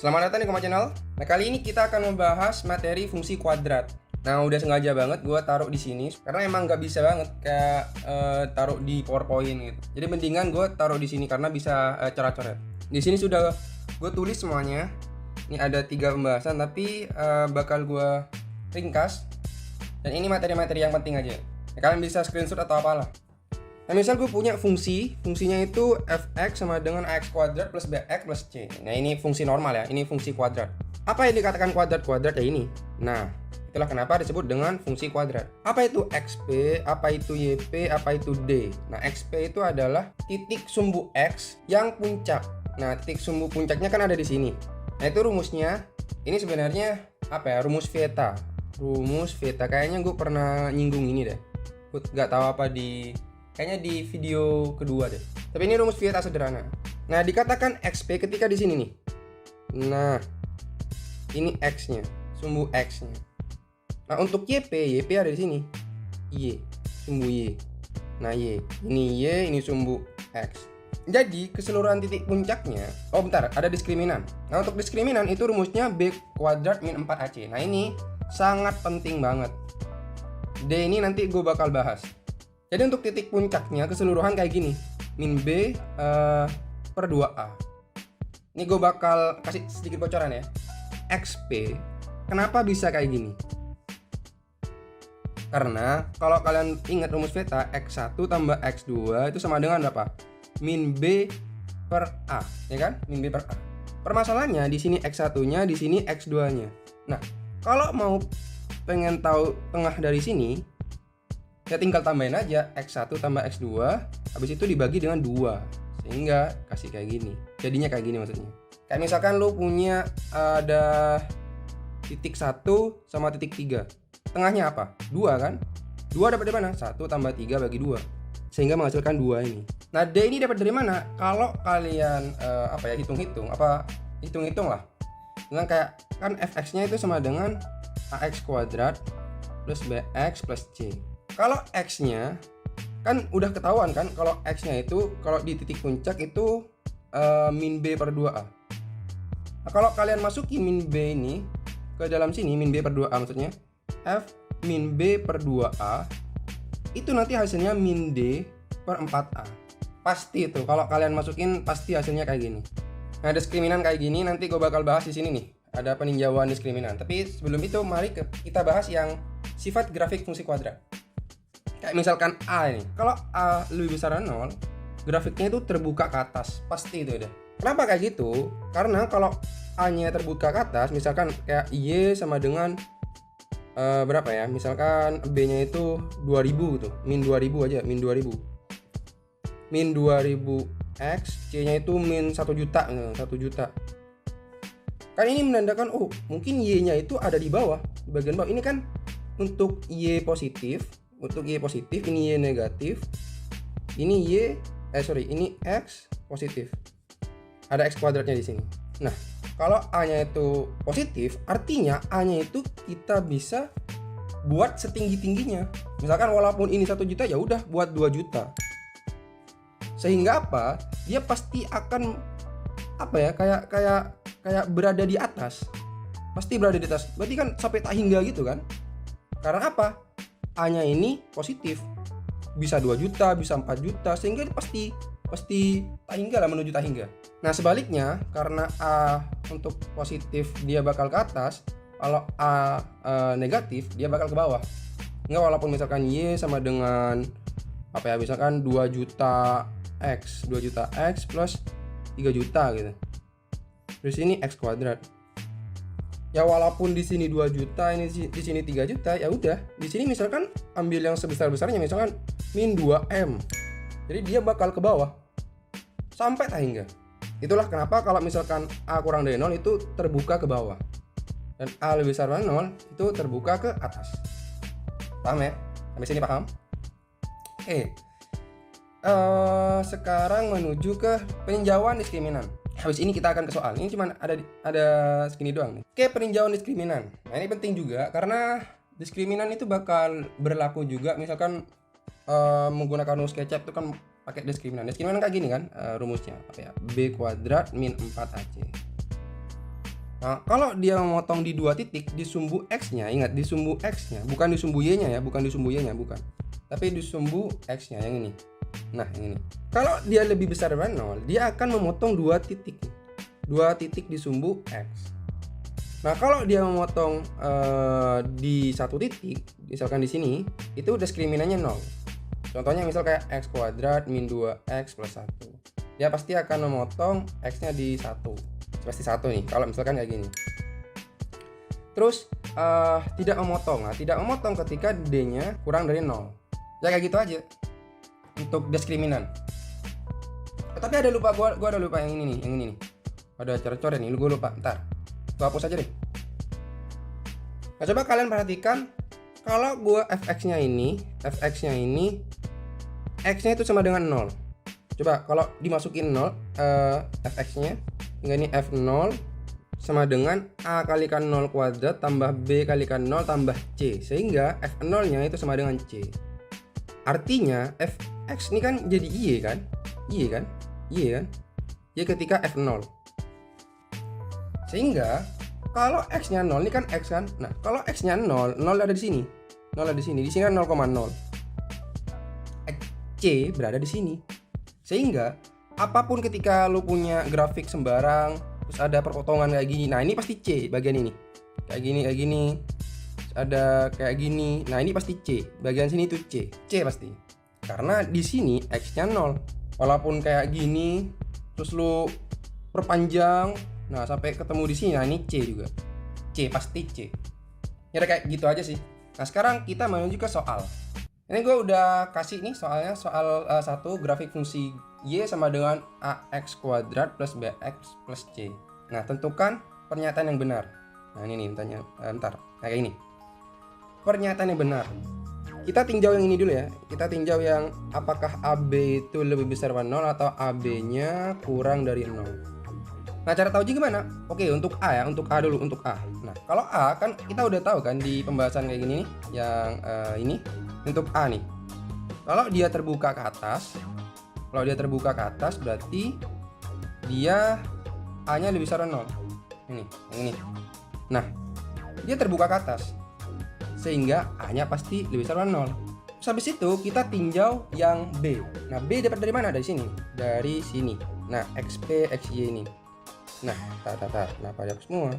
Selamat datang di Koma Channel. Nah, kali ini kita akan membahas materi fungsi kuadrat. Nah, udah sengaja banget gue taruh di sini karena emang nggak bisa banget kayak taruh di PowerPoint gitu. Jadi mendingan gue taruh di sini karena bisa coret-coret. Di sini sudah gue tulis semuanya. Ini ada 3 pembahasan tapi bakal gue ringkas. Dan ini materi-materi yang penting aja. Nah, kalian bisa screenshot atau apalah. Nah, misal gue punya fungsinya itu fx sama dengan ax kuadrat plus bx plus c. Nah, ini fungsi normal ya, ini fungsi kuadrat. Apa yang dikatakan kuadrat-kuadrat ya ini? Nah, itulah kenapa disebut dengan fungsi kuadrat. Apa itu xp, apa itu yp, apa itu d? Nah, xp itu adalah titik sumbu x yang puncak. Nah, titik sumbu puncaknya kan ada di sini. Nah, itu rumusnya. Ini sebenarnya apa ya? Rumus Vieta. Rumus Vieta. Kayaknya gue pernah nyinggung ini deh. Gue nggak tahu apa kayaknya di video kedua deh. Tapi ini rumus Vieta sederhana. Nah, dikatakan XP ketika di sini nih. Nah, ini X-nya, sumbu X-nya. Nah, untuk YP ada di sini. Y, sumbu Y. Nah, Y, ini sumbu X. Jadi, keseluruhan titik puncaknya, oh bentar, ada diskriminan. Nah, untuk diskriminan itu rumusnya B kuadrat min 4AC. Nah, ini sangat penting banget. D ini nanti gue bakal bahas. Jadi untuk titik puncaknya keseluruhan kayak gini, min B per 2A. Ini gue bakal kasih sedikit bocoran ya. XP, kenapa bisa kayak gini? Karena kalau kalian ingat rumus Vieta, X1 tambah X2 itu sama dengan berapa? Min B per A, ya kan? Min B per A. Permasalahannya di sini X1-nya, di sini X2-nya. Nah, kalau mau pengen tahu tengah dari sini, ya tinggal tambahin aja X1 tambah X2, habis itu dibagi dengan 2 sehingga kasih kayak gini. Jadinya kayak gini maksudnya. Kayak misalkan lu punya ada titik 1 sama titik 3. Tengahnya apa? 2 kan? 2 dapat dari mana? 1 tambah 3 bagi 2 sehingga menghasilkan 2 ini. Nah, D ini dapat dari mana? Kalau kalian hitung-hitung lah. Dengan kayak kan fx-nya itu sama dengan ax kuadrat plus bx plus c. Kalau X-nya kan udah ketahuan kan, kalau X-nya itu kalau di titik puncak itu min B per 2A. Nah, kalau kalian masuki min B ini ke dalam sini, min B per 2A maksudnya, F min B per 2A itu nanti hasilnya min D per 4A. Pasti itu, kalau kalian masukin pasti hasilnya kayak gini. Nah, diskriminan kayak gini nanti gue bakal bahas di sini nih. Ada peninjauan diskriminan. Tapi sebelum itu mari kita bahas yang sifat grafik fungsi kuadrat. Kayak misalkan A ini, kalau A lebih besar dari 0, grafiknya itu terbuka ke atas, pasti itu udah. Kenapa kayak gitu? Karena kalau A-nya terbuka ke atas, misalkan kayak Y sama dengan berapa ya? Misalkan B-nya itu 2000 gitu, min 2000 aja, min 2000. Min 2000 X, C-nya itu min 1 juta, 1 juta. Kan ini menandakan, oh mungkin Y-nya itu ada di bawah, di bagian bawah. Ini kan untuk Y positif. Untuk Y positif, ini Y negatif. Ini ini X positif. Ada X kuadratnya di sini. Nah, kalau A-nya itu positif, artinya A-nya itu kita bisa buat setinggi-tingginya. Misalkan walaupun ini 1 juta, ya udah buat 2 juta. Sehingga apa? Dia pasti akan kayak berada di atas. Pasti berada di atas. Berarti kan sampai tak hingga gitu kan? Karena apa? A-nya ini positif, bisa 2 juta, bisa 4 juta, sehingga pasti tak hingga lah, menuju tak hingga. Nah, sebaliknya karena A untuk positif dia bakal ke atas, kalau A negatif dia bakal ke bawah. Enggak, walaupun misalkan Y sama dengan misalkan 2 juta X plus 3 juta gitu. Terus ini X kuadrat. Ya walaupun di sini 2 juta, ini di sini 3 juta, ya udah. Di sini misalkan ambil yang sebesar-besarnya, misalkan min 2M. Jadi dia bakal ke bawah sampai tak hingga. Itulah kenapa kalau misalkan A kurang dari 0 itu terbuka ke bawah. Dan A lebih besar dari 0 itu terbuka ke atas. Paham ya? Sampai sini paham? Oke. Sekarang menuju ke peninjauan diskriminan. Habis ini kita akan ke soal. Ini cuma ada segini doang nih. Oke, peninjauan diskriminan. Nah, ini penting juga karena diskriminan itu bakal berlaku juga misalkan menggunakan rumus SketchUp itu kan pakai diskriminan kayak gini kan rumusnya B kuadrat min 4AC. Nah, kalau dia memotong di 2 titik di sumbu X-nya, ingat di sumbu X-nya, bukan di sumbu Y-nya ya, bukan di sumbu Y-nya, bukan. Tapi di sumbu X-nya yang ini. Nah, yang ini. Kalau dia lebih besar dari 0, dia akan memotong 2 titik. 2 titik di sumbu X. Nah, kalau dia memotong di 1 titik, misalkan di sini, itu diskriminannya 0. Contohnya misal kayak X kuadrat min 2X plus 1. Dia pasti akan memotong X-nya di 1. Pasti 1 nih, kalau misalkan kayak gini. Terus tidak memotong. Nah, tidak memotong ketika D-nya kurang dari 0. Ya kayak gitu aja untuk diskriminan. Tapi ada lupa, gua ada lupa yang ini nih, ada coret-coret nih, gua lupa. Ntar gua hapus aja deh. Nah, coba kalian perhatikan, kalau gua fx-nya ini x-nya itu sama dengan 0. Coba kalau dimasukin 0 fx-nya, hingga ini f0 sama dengan a kalikan 0 kuadrat tambah b kalikan 0 tambah c, sehingga f0 nya itu sama dengan c. Artinya fx ini kan jadi y kan, y ketika f0. Sehingga kalau x nya 0, ini kan x kan, nah kalau x nya 0 ada di sini, di sini kan 0,0, c berada di sini. Sehingga apapun ketika lu punya grafik sembarang, terus ada perpotongan kayak gini, nah ini pasti C bagian ini. Kayak gini. Terus ada kayak gini. Nah, ini pasti C. Bagian sini itu C pasti. Karena di sini X-nya 0. Walaupun kayak gini, terus lu perpanjang, nah sampai ketemu di sini, nah ini C juga. C pasti C. Ya kayak gitu aja sih. Nah, sekarang kita menuju ke soal. Ini gue udah kasih nih soalnya, soal 1, grafik fungsi Y sama dengan AX kuadrat plus BX plus C. Nah, tentukan pernyataan yang benar. Nah, ini nih tanya, ntar kayak ini. Pernyataan yang benar. Kita tinjau yang ini dulu ya. Kita tinjau yang apakah AB itu lebih besar dari 0 atau AB-nya kurang dari 0. Nah, cara tahu juga gimana? Oke, untuk A ya, untuk A dulu, untuk A. Nah, kalau A kan kita udah tahu kan di pembahasan kayak gini nih, yang ini. Untuk A nih, kalau dia terbuka ke atas, berarti dia A-nya lebih besar dari 0. Ini, yang ini. Nah, dia terbuka ke atas, sehingga A-nya pasti lebih besar dari 0. Terus habis itu kita tinjau yang B. Nah, B dapat dari mana? Dari sini. Dari sini. Nah, XP, XY ini. Nah, kenapa ada semua?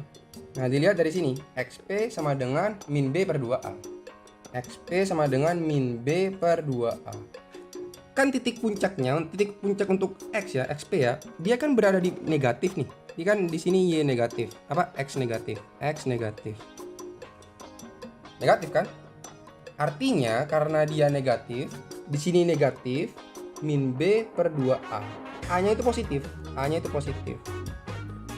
Nah, dilihat dari sini. XP sama dengan min B per 2A. XP sama dengan min B per 2A. Kan titik puncak untuk X ya, XP ya, dia kan berada di negatif nih. Dia kan di sini Y negatif. Apa? X negatif. Negatif kan? Artinya karena dia negatif, di sini negatif, min B per 2A. A-nya itu positif.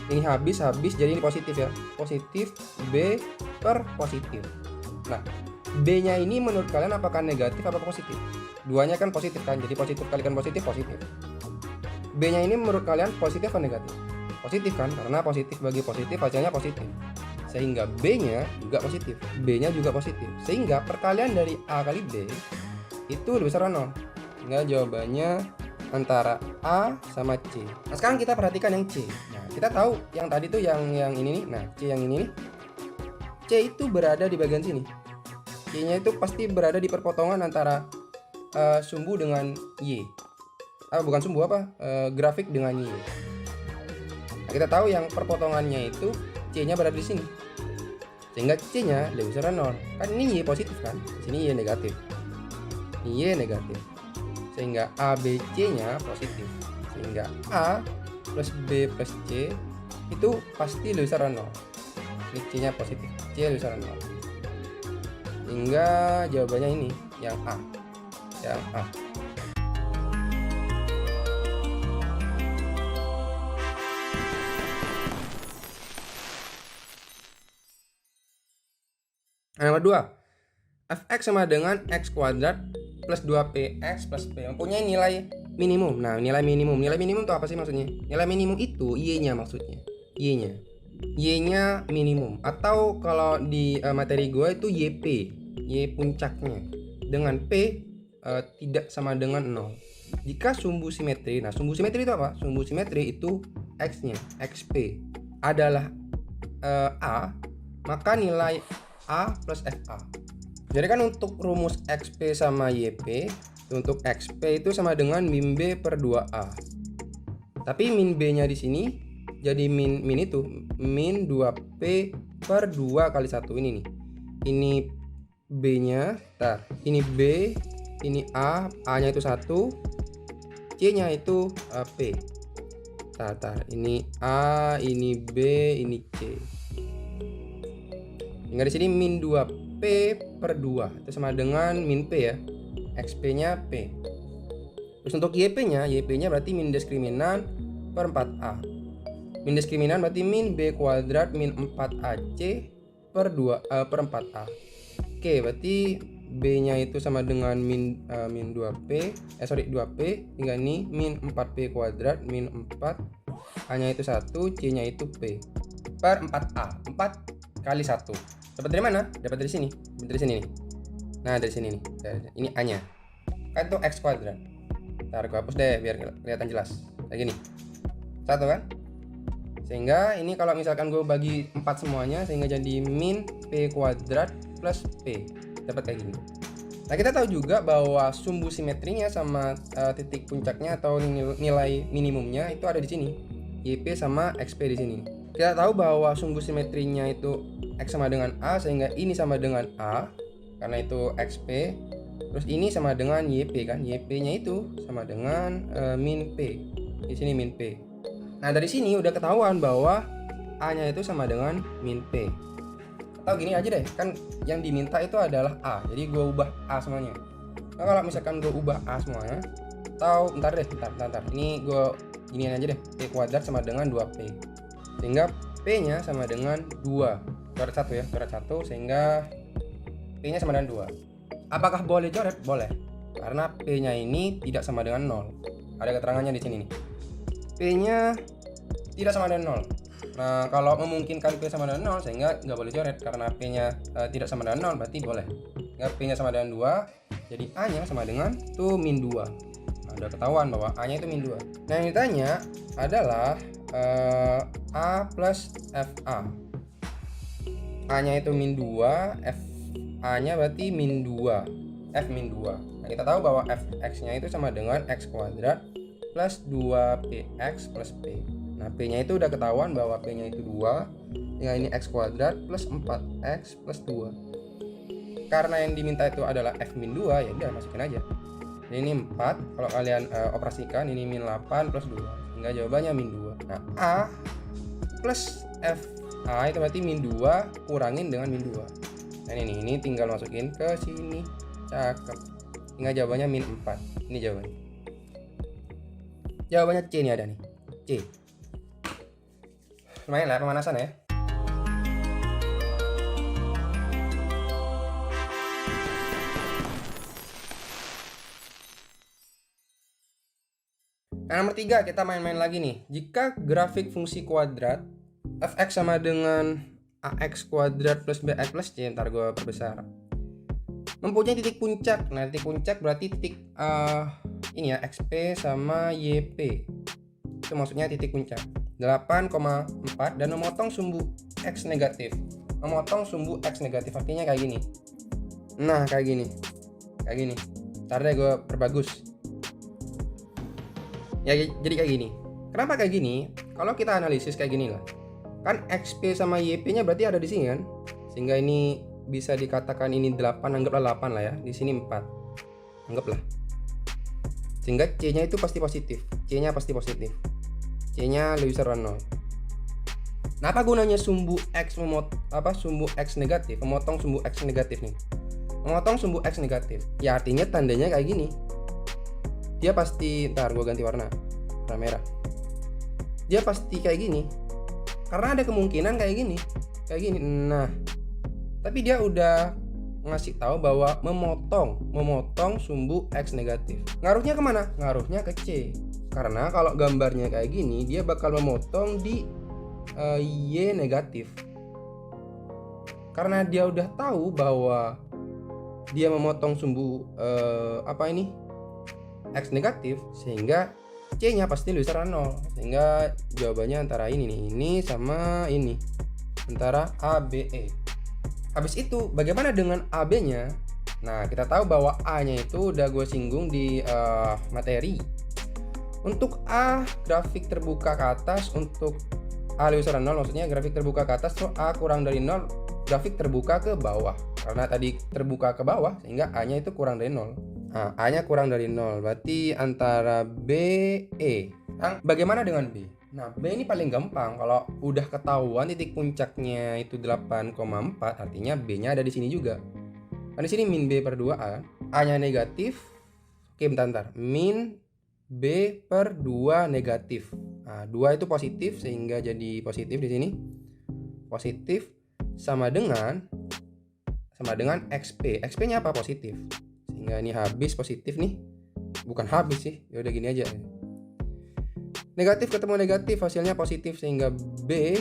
Ini habis, jadi ini positif ya. Positif B per positif. Nah, B-nya ini menurut kalian apakah negatif atau positif? Duanya kan positif kan, jadi positif kalikan positif. B-nya ini menurut kalian positif atau negatif? Positif kan, karena positif bagi positif hasilnya positif. Sehingga B-nya juga positif, B-nya juga positif. Sehingga perkalian dari A kali B itu lebih besar dari 0. Sehingga jawabannya antara A sama C. Nah, sekarang kita perhatikan yang C. Nah, kita tahu yang tadi tuh yang ini nih. Nah, C yang ini nih. C itu berada di bagian sini. Y-nya itu pasti berada di perpotongan antara sumbu dengan Y. Bukan sumbu grafik dengan Y. Nah, kita tahu yang perpotongannya itu C-nya berada di sini. Sehingga C-nya lebih besar dari 0. Kan ini Y positif kan? Di sini Y negatif. Y negatif. Sehingga ABC-nya positif. Sehingga A plus B plus C itu pasti lebih besar dari 0. Ini C-nya positif. C lebih besar dari 0. Hingga jawabannya ini yang A. Yang A. Nomor 2. Fx sama dengan x kuadrat plus 2px plus p mempunyai nilai minimum. Nah, nilai minimum itu apa sih maksudnya? Nilai minimum itu y-nya maksudnya. Y-nya minimum, atau kalau di materi gue itu YP, Y puncaknya, dengan P tidak sama dengan 0. Jika sumbu simetri itu apa? Sumbu simetri itu X-nya, XP adalah A, maka nilai A plus FA. Jadi kan untuk rumus XP sama YP, untuk XP itu sama dengan min B per 2A. Tapi min B nya di sini jadi min itu min 2P per 2 kali 1 ini nih. Ini B nya, ini B, ini A nya itu 1, C nya itu P. Ini A, ini B, ini C. Hingga di sini min 2P per 2 itu sama dengan min P ya. XP nya P. Terus untuk YP nya berarti min diskriminan per 4A. Min diskriminan berarti min B kuadrat min 4AC per 4A. Oke, berarti B nya itu sama dengan min 2P 2P hingga ini min 4P kuadrat min 4 A nya itu 1, C nya itu P per 4A. 4 kali 1 dapat dari mana? Dapat dari sini. Dari sini nih. Nah, dari sini nih. Ini A nya. Kan itu X kuadrat. Ntar gue hapus deh biar kelihatan jelas. Kayak gini. 1 kan? Sehingga ini kalau misalkan gue bagi 4 semuanya, sehingga jadi min P kuadrat plus P. Dapat kayak gini. Nah, kita tahu juga bahwa sumbu simetrinya sama titik puncaknya atau nilai minimumnya itu ada di sini. YP sama XP di sini. Kita tahu bahwa sumbu simetrinya itu X sama dengan A, sehingga ini sama dengan A karena itu XP. Terus ini sama dengan YP kan. YP-nya itu sama dengan min P. Di sini min P. Nah, dari sini udah ketahuan bahwa A-nya itu sama dengan min P. Atau gini aja deh, kan yang diminta itu adalah A. Jadi gue ubah A semuanya. Nah, kalau misalkan gue ubah A semuanya, atau bentar. Ini gue giniin aja deh. P kuadrat sama dengan 2P. Sehingga P-nya sama dengan 2. Coret 1 ya, coret 1 sehingga P-nya sama dengan 2. Apakah boleh coret? Boleh. Karena P-nya ini tidak sama dengan 0. Ada keterangannya di sini nih. P-nya tidak sama dengan 0. Nah, kalau memungkinkan P sama dengan 0 sehingga nggak boleh coret karena P-nya tidak sama dengan 0 berarti boleh. Sehingga P-nya sama dengan 2, jadi A-nya sama dengan tuh min 2. Nah, udah ketahuan bahwa A-nya itu min 2. Nah, yang ditanya adalah A plus FA. A-nya itu min 2, FA-nya berarti min 2, F min 2. Nah, kita tahu bahwa Fx-nya itu sama dengan X kuadrat plus 2Px plus P. Nah, P-nya itu udah ketahuan bahwa P-nya itu 2, dengan ini X kuadrat plus 4X plus 2. Karena yang diminta itu adalah F min 2, ya udah masukin aja. Jadi ini 4, kalau kalian operasikan ini min 8 plus 2, sehingga jawabannya min 2. Nah, A plus F A itu berarti min 2 kurangin dengan min 2. Nah, ini tinggal masukin ke sini. Cakep. Tinggal jawabannya min 4. Ini jawabannya. Jawabannya C nih ada nih. C. Lumayan lah pemanasan ya. Nah, nomor 3 kita main-main lagi nih. Jika grafik fungsi kuadrat Fx sama dengan Ax kuadrat plus Bx plus C, ntar gue perbesar, mempunyai titik puncak. Nah, titik puncak berarti titik ini ya, XP sama YP. Itu maksudnya titik puncak 8,4 dan memotong sumbu X negatif. Memotong sumbu X negatif artinya kayak gini. Nah, kayak gini. Ntar deh gue perbagus. Ya, jadi kayak gini. Kenapa kayak gini? Kalau kita analisis kayak gini lah. Kan XP sama YP-nya berarti ada di sini kan. Sehingga ini bisa dikatakan ini 8, anggaplah 8 lah ya. Di sini 4. Anggaplah. Sehingga C-nya itu pasti positif. C-nya pasti positif. C-nya lebih besar dari 0. Nah, apa gunanya sumbu X sumbu X negatif, memotong sumbu X negatif nih. Memotong sumbu X negatif. Ya artinya tandanya kayak gini. Dia pasti, ntar gue ganti warna merah. Dia pasti kayak gini. Karena ada kemungkinan kayak gini. Nah, tapi dia udah ngasih tahu bahwa memotong sumbu X negatif. Ngaruhnya kemana? Ngaruhnya ke C. Karena kalau gambarnya kayak gini, dia bakal memotong di Y negatif. Karena dia udah tahu bahwa dia memotong sumbu X negatif, sehingga C-nya pasti lebih besar dari 0. Sehingga jawabannya antara ini nih, ini sama ini. antara A, B, E. Habis itu bagaimana dengan AB-nya? Nah, kita tahu bahwa A-nya itu udah gue singgung di materi. Untuk A, grafik terbuka ke atas. Untuk A lebih besar dari 0, maksudnya grafik terbuka ke atas, so A kurang dari 0, grafik terbuka ke bawah. Karena tadi terbuka ke bawah, sehingga A-nya itu kurang dari 0. Nah, A-nya kurang dari 0, berarti antara B, E. Nah, bagaimana dengan B? Nah, B ini paling gampang. Kalau udah ketahuan titik puncaknya itu 8,4, artinya B-nya ada di sini juga. Nah, di sini min B per 2A. A-nya negatif. Oke, bentar. Min B per 2 negatif. Nah, 2 itu positif, sehingga jadi positif di sini. Positif sama dengan XP. XP-nya apa? Positif. Sehingga ini habis positif nih. Bukan habis sih. Ya udah gini aja. Negatif ketemu negatif, hasilnya positif, sehingga B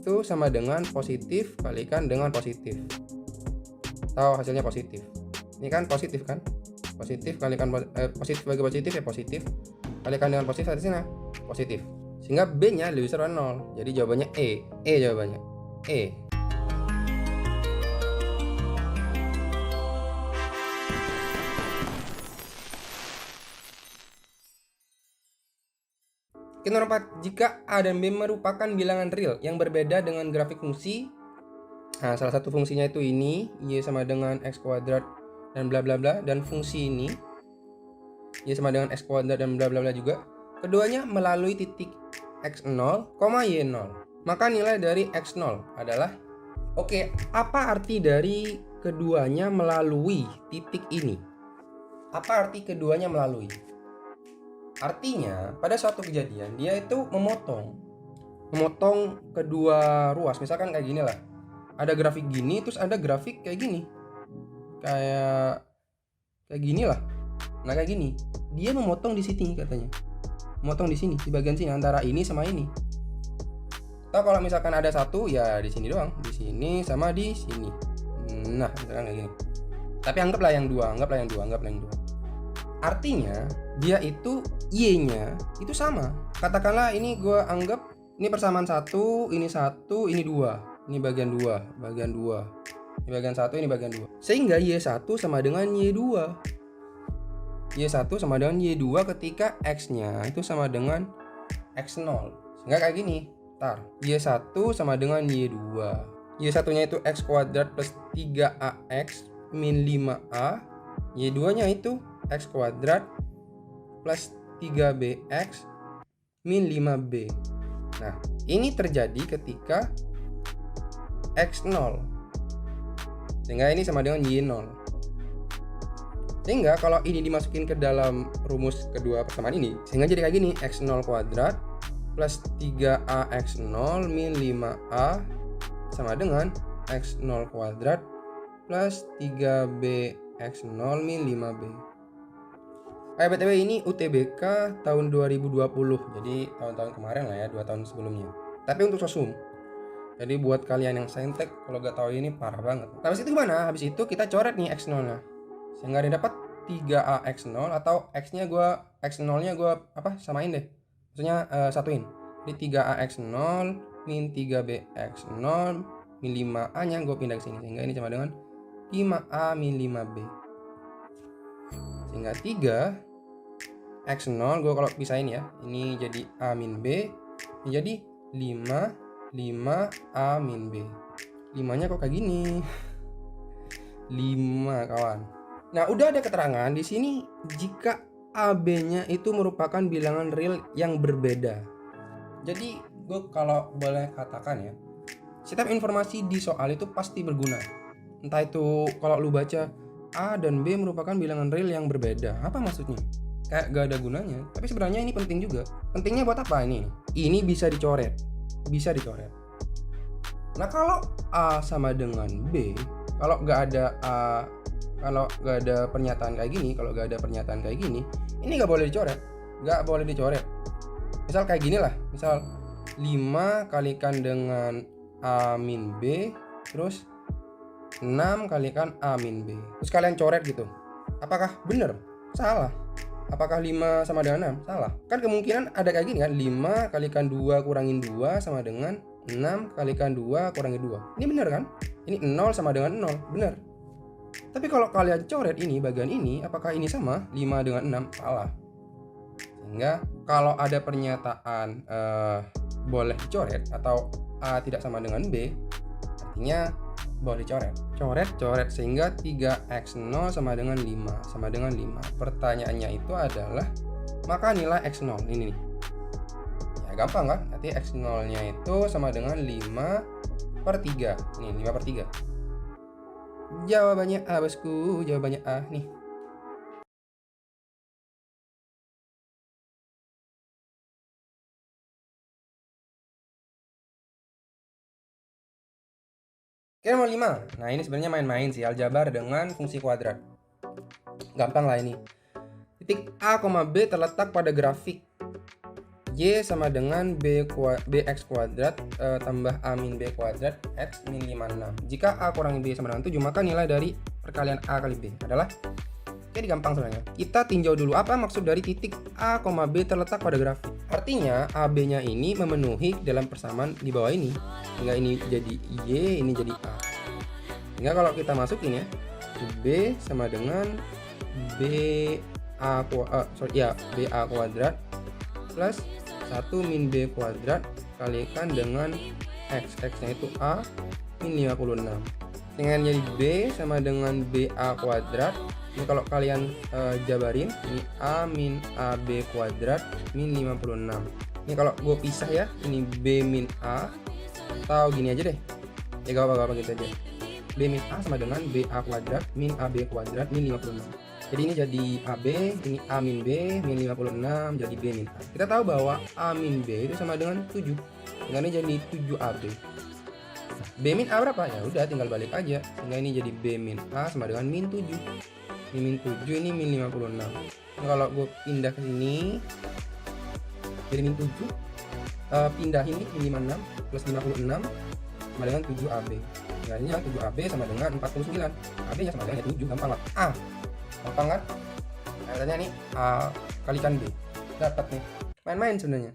itu sama dengan positif kalikan dengan positif. Tahu hasilnya positif. Ini kan positif kan? Positif kalikan positif bagi positif ya positif. Kalikan dengan positif hasilnya positif. Sehingga B-nya lebih besar dari 0. Jadi jawabannya E. E jawabannya. E. Oke, nomor 4. Jika A dan B merupakan bilangan real yang berbeda dengan grafik fungsi. Nah, salah satu fungsinya itu ini, Y sama dengan X kuadrat dan bla bla bla, dan fungsi ini Y sama dengan X kuadrat dan bla bla bla juga. Keduanya melalui titik X0, Y0. Maka nilai dari X0 adalah, oke, apa arti dari keduanya melalui titik ini? Apa arti keduanya melalui? Artinya pada suatu kejadian dia itu memotong kedua ruas. Misalkan kayak gini lah, ada grafik gini, terus ada grafik kayak gini, kayak gini lah. Nah, kayak gini dia memotong di sini, katanya memotong di sini, di bagian sini, antara ini sama ini. Atau kalau misalkan ada satu ya di sini doang, di sini sama di sini. Nah, misalkan kayak gini. Tapi anggaplah yang dua. Artinya dia itu Y-nya itu sama. Katakanlah ini gue anggap ini persamaan 1, ini 1, ini 2. Ini bagian 2, bagian 2. Ini bagian 1, ini bagian 2. Sehingga Y1 sama dengan Y2. Y1 sama dengan Y2 ketika X-nya itu sama dengan X0. Sehingga kayak gini. Y1 sama dengan Y2. Y1-nya itu X kuadrat plus 3AX min 5A. Y2-nya itu X kuadrat plus 3BX min 5B. Nah, ini terjadi ketika X0. Sehingga ini sama dengan Y0. Sehingga kalau ini dimasukin ke dalam rumus kedua persamaan ini, sehingga jadi kayak gini, X0 kuadrat plus 3AX0 min 5A sama dengan X0 kuadrat plus 3BX0 min 5B. BTW ini UTBK tahun 2020, jadi tahun-tahun kemarin lah ya, 2 tahun sebelumnya. Tapi untuk sosum. Jadi buat kalian yang saintek, kalau gak tahu ini parah banget. Habis itu gimana? Habis itu kita coret nih X0 nya. Sehingga dia dapat 3AX0, atau X0-nya gue samain deh. Maksudnya satuin. Jadi 3AX0 min 3BX0 min 5A nya gue pindah ke sini. Sehingga ini sama dengan 5A min 5B. Sehingga 3X0 gue kalau pisahin ya, ini jadi A min B, ini jadi 5A min B. 5 nya kok kayak gini. 5 kawan. Nah, udah ada keterangan di sini jika AB-nya itu merupakan bilangan real yang berbeda. Jadi gue kalau boleh katakan ya, setiap informasi di soal itu pasti berguna. Entah itu kalau lu baca A dan B merupakan bilangan real yang berbeda, apa maksudnya? Kayak gak ada gunanya. Tapi sebenarnya ini penting juga. Pentingnya buat apa ini? Ini bisa dicoret. Nah, kalau A sama dengan B, kalau gak ada A, kalau gak ada pernyataan kayak gini, ini gak boleh dicoret. Misal kayak gini lah, misal 5 kalikan dengan A min B, terus 6 kalikan A min B. Terus kalian coret gitu. Apakah benar? Salah. Apakah 5 sama dengan 6? Salah. Kan kemungkinan ada kayak gini kan, 5 kalikan 2 kurangin 2 sama dengan 6 kalikan 2 kurangi 2. Ini benar kan? Ini 0 sama dengan 0, benar. Tapi kalau kalian coret ini, bagian ini, apakah ini sama? 5 dengan 6, salah. Sehingga kalau ada pernyataan boleh dicoret atau A tidak sama dengan B, artinya boleh dicoret. Coret, sehingga 3x0 sama dengan 5, sama dengan 5. Pertanyaannya itu adalah, maka nilai x0, ini nih. Ya gampang kan? Nanti x0 nya itu sama dengan 5/3. Ini 5/3. Jawabannya A, bosku. Jawabannya A nih. Oke, nomor 5. Nah, ini sebenarnya main-main sih, aljabar dengan fungsi kuadrat. Gampang lah ini. Titik A, B terletak pada grafik Y sama dengan bx kuadrat tambah A min B kuadrat x min 56. Jika A kurangi B sama dengan 7, maka nilai dari perkalian A kali B adalah, jadi gampang sebenarnya. Kita tinjau dulu apa maksud dari titik A, B terletak pada grafik. Artinya AB-nya ini memenuhi dalam persamaan di bawah ini. Sehingga ini jadi Y, ini jadi A. Sehingga kalau kita masukin ya, B sama dengan BA kuadrat plus 1 min B kuadrat kalikan dengan X. X-nya itu A min 56. Dengan jadi B sama dengan BA kuadrat. Ini kalau kalian jabarin, ini A min AB kuadrat min 56. Ini kalau gue pisah ya, ini B min A, atau gini aja deh. Ya gak apa-apa gitu aja. B min A sama dengan BA kuadrat min AB kuadrat min 56. Jadi ini jadi AB, ini A min B min 56, jadi B min A. Kita tahu bahwa A min B itu sama dengan 7. Dengan ini jadi 7AB. Nah, B min A berapa? Ya udah tinggal balik aja. Sehingga ini jadi B min A sama dengan min 7. Ini min 7, ini min 56. Nah, kalau gue pindah ke sini jadi min 7, pindah ini min 56 plus 56 sama dengan 7AB. Nilainya 7AB sama dengan 49. AB nya sama dengan 7, gampang lah. A, gampang kan? Nah, katanya nih A kalikan B, dapat nih. Main-main sebenarnya.